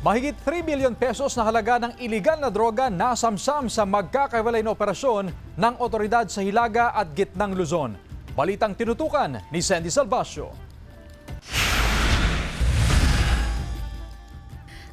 Mahigit 3 billion pesos na halaga ng iligal na droga nasamsam sa magkakahiwalay na operasyon ng otoridad sa Hilaga at Gitnang Luzon. Balitang tinutukan ni Sandy Salvacio.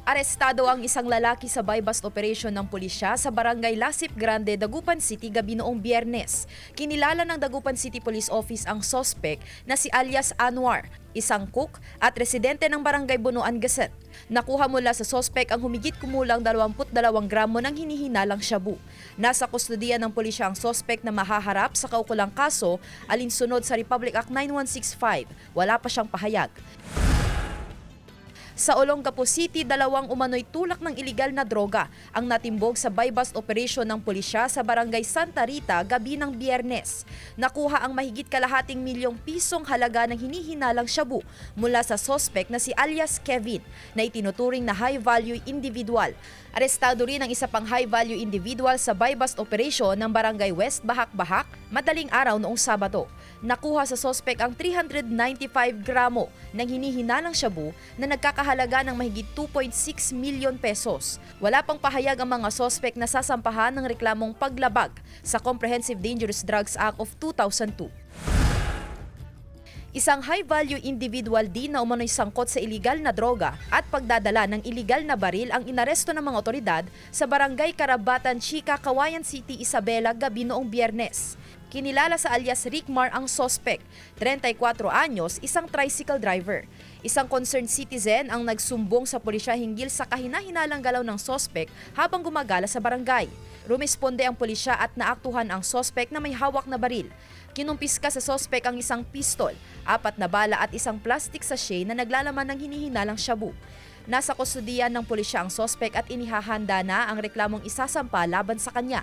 Arestado ang isang lalaki sa buy-bust operation ng pulisya sa barangay Lasip Grande, Dagupan City gabi noong Biyernes. Kinilala ng Dagupan City Police Office ang suspect na si alias Anwar, isang cook at residente ng barangay Bunuan Gasset. Nakuha mula sa suspect ang humigit kumulang 22 gramo ng hinihinalang shabu. Nasa kustodiya ng pulisya ang suspect na mahaharap sa kaukulang kaso alinsunod sa Republic Act 9165. Wala pa siyang pahayag. Sa Olongapo City, dalawang umano'y tulak ng iligal na droga ang natimbog sa buy-bust operation ng pulisya sa barangay Santa Rita gabi ng Biyernes. Nakuha ang mahigit kalahating milyong pisong halaga ng hinihinalang shabu mula sa suspect na si alias Kevin na itinuturing na high-value individual. Arestado rin ang isa pang high-value individual sa buy-bust operation ng barangay West Bahak-Bahak madaling araw noong Sabado. Nakuha sa suspect ang 395 gramo ng hinihinalang shabu na nagkakahalaga ng mahigit 2.6 milyon pesos. Wala pang pahayag ang mga suspect na sasampahan ng reklamong paglabag sa Comprehensive Dangerous Drugs Act of 2002. Isang high-value individual din na umano'y sangkot sa iligal na droga at pagdadala ng iligal na baril ang inaresto ng mga otoridad sa barangay Karabatan, Chica, Kawayan City, Isabela gabi noong Biyernes. Kinilala sa alias Rickmar ang suspect, 34 anyos, isang tricycle driver. Isang concerned citizen ang nagsumbong sa pulisya hinggil sa kahina-hinalang galaw ng suspect habang gumagala sa barangay. Rumesponde ang pulisya at naaktuhan ang suspect na may hawak na baril. Kinumpiska sa suspect ang isang pistol, 4 na bala at isang plastic sachet na naglalaman ng hinihinalang shabu. Nasa kustodiyan ng pulisya ang suspect at inihahanda na ang reklamong isasampa laban sa kanya.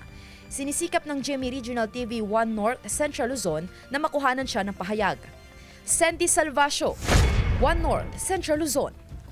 Sinisikap ng GMA Regional TV 1 North, Central Luzon na makuhanan siya ng pahayag. Sandy Salvacio, 1 North, Central Luzon.